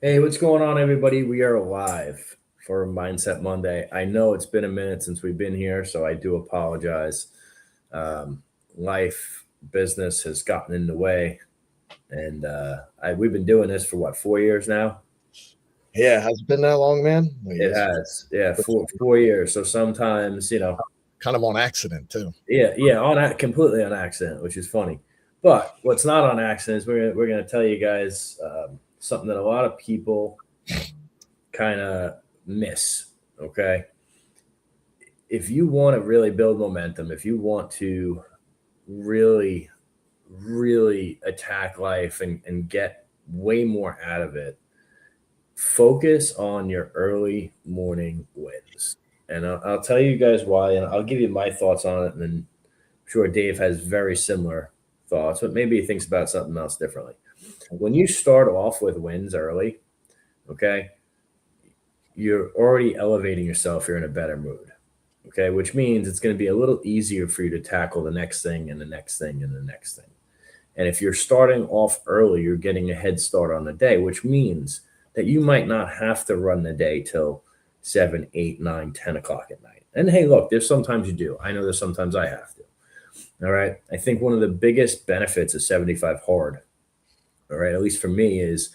Hey, what's going on, everybody? We are live for Mindset Monday. I know it's been a minute since we've been here, so I do apologize. Um, Life, business has gotten in the way, and we've been doing this for what, 4 years now? Yeah, has it been that long, man? Like, It has, yeah, four years. So sometimes, kind of on accident too. yeah, completely on accident, which is funny. But what's not on accident is we're gonna tell you guys something that a lot of people kind of miss. Okay, if you want to really build momentum, if you want to really, really attack life and get way more out of it, focus on your early morning wins. And I'll tell you guys why, and I'll give you my thoughts on it. And then I'm sure Dave has very similar thoughts, but maybe he thinks about something else differently. When you start off with wins early, okay, you're already elevating yourself. You're in a better mood. Okay, which means it's going to be a little easier for you to tackle the next thing and the next thing and the next thing. And if you're starting off early, you're getting a head start on the day, which means that you might not have to run the day till 7, 8, 9, 10 o'clock at night. And hey, look, there's sometimes you do. I know there's sometimes I have to. All right. I think one of the biggest benefits of 75 hard, all right, at least for me, is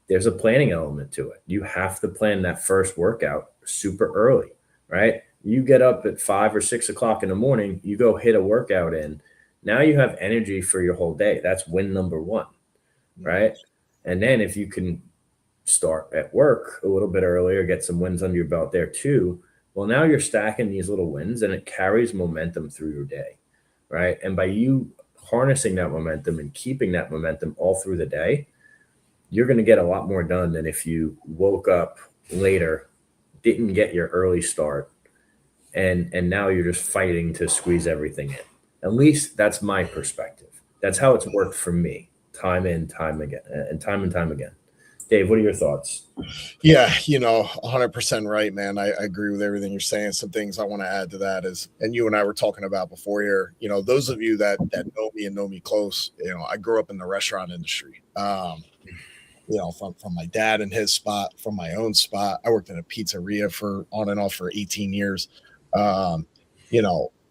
there's a planning element to it. You have to plan that first workout super early, right? You get up at 5 or 6 o'clock in the morning, you go hit a workout in. Now you have energy for your whole day. That's win number one, right? And then if you can start at work a little bit earlier, get some wins under your belt there too. Well, now you're stacking these little wins and it carries momentum through your day, right? And by you harnessing that momentum and keeping that momentum all through the day, you're going to get a lot more done than if you woke up later, didn't get your early start, and now you're just fighting to squeeze everything in. At least that's my perspective. That's how it's worked for me, time in, time again, and time again. Dave, what are your thoughts? Yeah, 100% right, man. I agree with everything you're saying. Some things I want to add to that is, and you and I were talking about before here, those of you that know me and know me close, I grew up in the restaurant industry. From my dad and his spot, from my own spot. I worked in a pizzeria for on and off for 18 years. Um,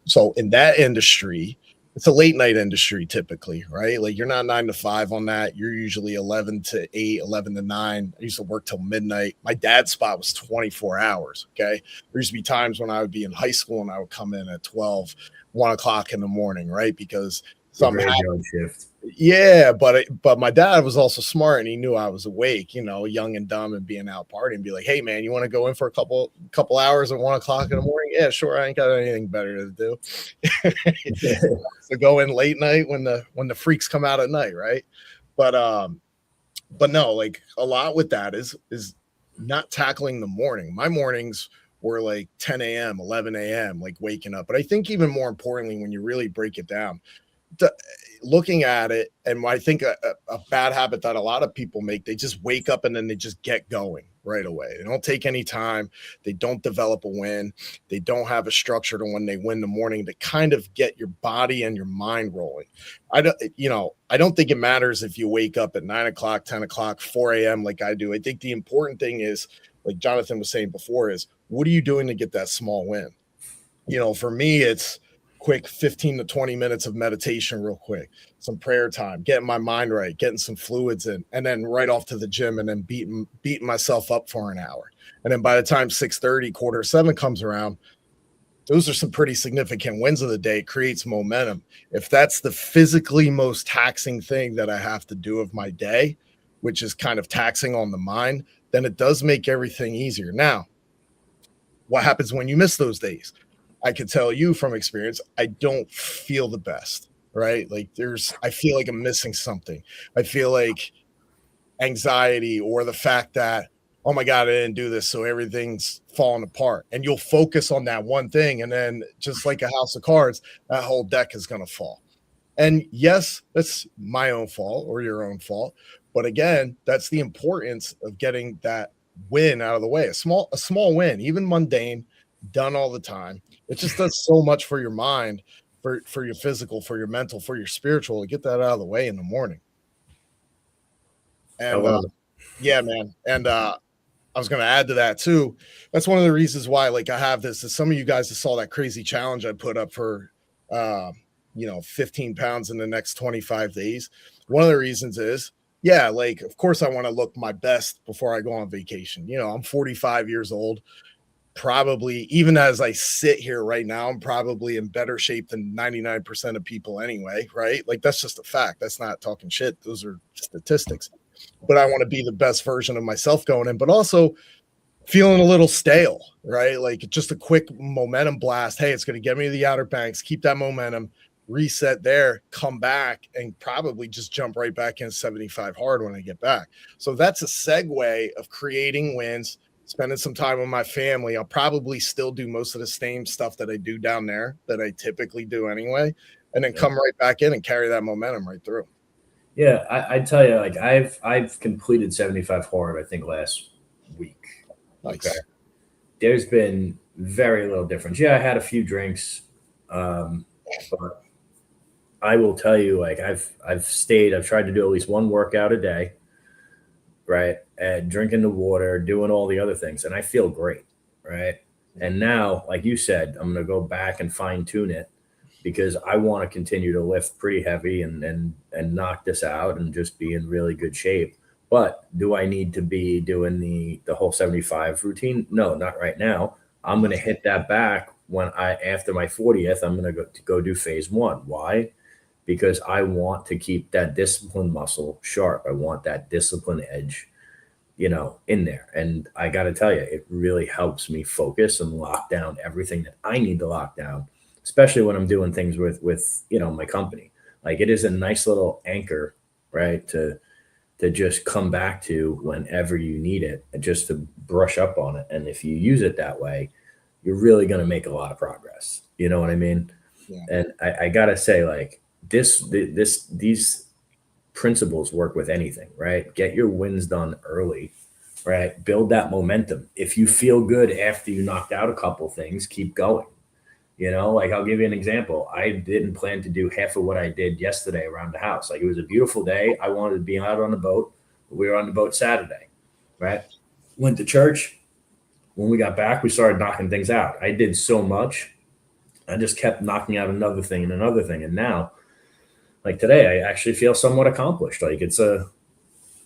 so in that industry, it's a late night industry typically, right? Like you're not 9 to 5 on that. You're usually 11 to 8, 11 to 9. I used to work till midnight. My dad's spot was 24 hours. Okay. There used to be times when I would be in high school and I would come in at 12, 1 o'clock in the morning, right? Because The somehow graveyard shift. yeah, but my dad was also smart and he knew I was awake, young and dumb and being out partying. Be like, hey man, you want to go in for a couple hours at 1 o'clock in the morning? Yeah, sure. I ain't got anything better to do. So go in late night when the freaks come out at night, right? But but no, like a lot with that is not tackling the morning. My mornings were like 10 a.m., 11 a.m., like waking up. But I think even more importantly, when you really break it down, looking at it, and I think a bad habit that a lot of people make, they just wake up and then they just get going right away. They don't take any time. They don't develop a win. They don't have a structure to when they win the morning to kind of get your body and your mind rolling. I don't think it matters if you wake up at 9 o'clock, 10 o'clock, 4 a.m. like I do. I think the important thing is, like Jonathan was saying before, is what are you doing to get that small win? For me, it's quick 15 to 20 minutes of meditation, real quick, some prayer time, getting my mind right, getting some fluids in, and then right off to the gym and then beating myself up for an hour. And then by the time 6:30, quarter 7 comes around, those are some pretty significant wins of the day. It creates momentum. If that's the physically most taxing thing that I have to do of my day, which is kind of taxing on the mind, then it does make everything easier. Now, what happens when you miss those days? I could tell you from experience, I don't feel the best, right? Like I feel like I'm missing something. I feel like anxiety or the fact that, oh my God, I didn't do this. So everything's falling apart. And you'll focus on that one thing. And then just like a house of cards, that whole deck is going to fall. And yes, that's my own fault or your own fault. But again, that's the importance of getting that win out of the way. A small win, even mundane, done all the time. It just does so much for your mind, for your physical, for your mental, for your spiritual to get that out of the way in the morning. I And love it. Yeah, man. And I was going to add to that too. That's one of the reasons why, like, I have this. Is some of you guys that saw that crazy challenge I put up for, 15 pounds in the next 25 days. One of the reasons is, yeah, like, of course, I want to look my best before I go on vacation. I'm 45 years old. Probably, even as I sit here right now, I'm probably in better shape than 99% of people anyway, right? Like, that's just a fact. That's not talking shit. Those are statistics. But I want to be the best version of myself going in, but also feeling a little stale, right? Like, just a quick momentum blast. Hey, it's going to get me to the Outer Banks, keep that momentum, reset there, come back, and probably just jump right back in 75 hard when I get back. So that's a segue of creating wins, spending some time with my family. I'll probably still do most of the same stuff that I do down there that I typically do anyway, and then come right back in and carry that momentum right through. Yeah, I tell you, like I've completed 75 hard, I think, last week. Nice. Okay. There's been very little difference. Yeah, I had a few drinks, but I will tell you, like I've tried to do at least one workout a day, right? And drinking the water, doing all the other things, and I feel great, right? And now, like you said, I'm gonna go back and fine tune it because I want to continue to lift pretty heavy and knock this out and just be in really good shape. But do I need to be doing the whole 75 routine? No, not right now. I'm going to hit that back when I after my 40th. I'm going to go do phase one. Why? Because I want to keep that discipline muscle sharp. I want that discipline edge, in there. And I got to tell you, it really helps me focus and lock down everything that I need to lock down, especially when I'm doing things with my company. Like, it is a nice little anchor, right? To just come back to whenever you need it and just to brush up on it. And if you use it that way, you're really going to make a lot of progress. You know what I mean? Yeah. And I gotta say, like, these principles work with anything, right? Get your wins done early, right? Build that momentum. If you feel good after you knocked out a couple things, keep going. Like, I'll give you an example. I didn't plan to do half of what I did yesterday around the house. Like, it was a beautiful day. I wanted to be out on the boat. We were on the boat Saturday, right? Went to church. When we got back, we started knocking things out. I did so much. I just kept knocking out another thing and another thing. And now, like today, I actually feel somewhat accomplished. Like, it's a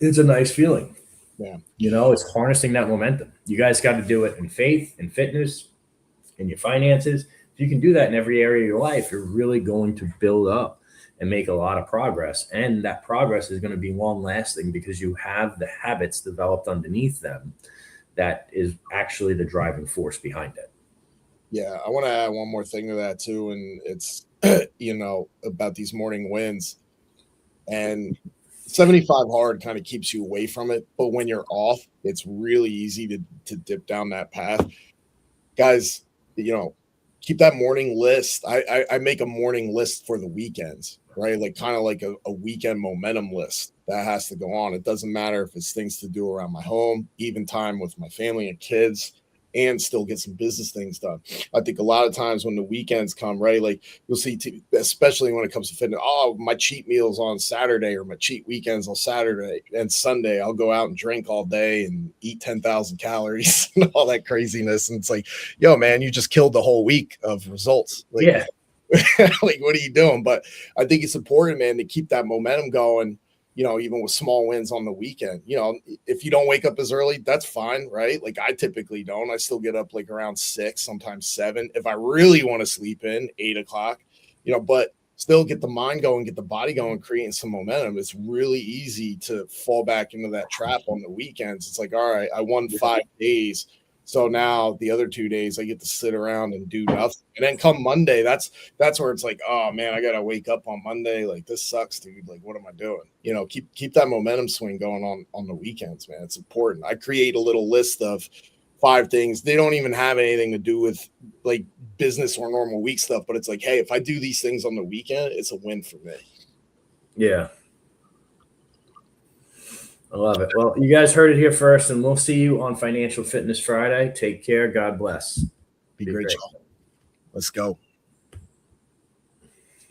nice feeling. Yeah. It's harnessing that momentum. You guys got to do it in faith, in fitness, in your finances. If you can do that in every area of your life, you're really going to build up and make a lot of progress. And that progress is going to be long lasting because you have the habits developed underneath them that is actually the driving force behind it. Yeah, I want to add one more thing to that too, and it's about these morning wins. And 75 hard kind of keeps you away from it, but when you're off, it's really easy to dip down that path. Guys, keep that morning list. I make a morning list for the weekends, right? Like, kind of like a weekend momentum list that has to go on. It doesn't matter if it's things to do around my home, even time with my family and kids, and still get some business things done. I think a lot of times when the weekends come, right, like you'll see, especially when it comes to fitness, oh, my cheat meals on Saturday or my cheat weekends on Saturday and Sunday, I'll go out and drink all day and eat 10,000 calories and all that craziness. And it's like, yo, man, you just killed the whole week of results. Like, yeah. Like, what are you doing? But I think it's important, man, to keep that momentum going. Even with small wins on the weekend, if you don't wake up as early, that's fine, right? Like, I typically don't. I still get up like around 6, sometimes 7. If I really want to sleep in, 8 o'clock, but still get the mind going, get the body going, creating some momentum. It's really easy to fall back into that trap on the weekends. It's like, all right, I won 5 days. So now the other 2 days I get to sit around and do nothing. And then come Monday, that's where it's like, oh man, I gotta wake up on Monday. Like, this sucks, dude. Like, what am I doing? Keep that momentum swing going on the weekends, man. It's important. I create a little list of 5 things. They don't even have anything to do with like business or normal week stuff, but it's like, hey, if I do these things on the weekend, it's a win for me. Yeah. I love it. Well, you guys heard it here first, and we'll see you on Financial Fitness Friday. Take care. God bless. Be great. Let's go.